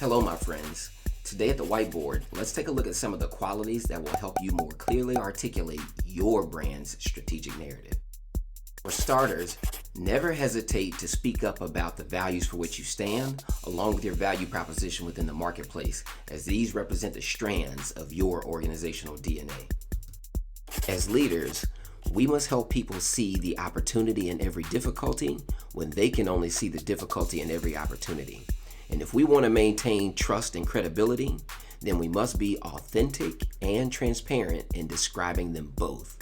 Hello, my friends. Today at the whiteboard, let's take a look at some of the qualities that will help you more clearly articulate your brand's strategic narrative. For starters, never hesitate to speak up about the values for which you stand, along with your value proposition within the marketplace, as these represent the strands of your organizational DNA. As leaders, we must help people see the opportunity in every difficulty when they can only see the difficulty in every opportunity. And if we want to maintain trust and credibility, then we must be authentic and transparent in describing them both.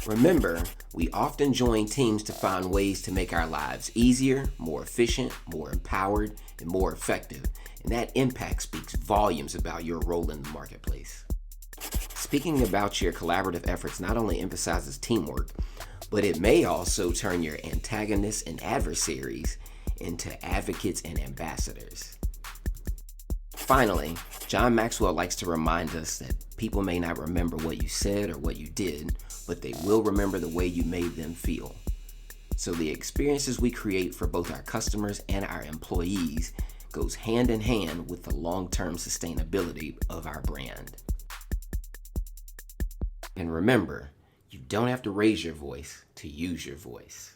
Remember, we often join teams to find ways to make our lives easier, more efficient, more empowered, and more effective. And that impact speaks volumes about your role in the marketplace. Speaking about your collaborative efforts not only emphasizes teamwork, but it may also turn your antagonists and adversaries into advocates and ambassadors. Finally, John Maxwell likes to remind us that people may not remember what you said or what you did, but they will remember the way you made them feel. So the experiences we create for both our customers and our employees goes hand in hand with the long-term sustainability of our brand. And remember, you don't have to raise your voice to use your voice.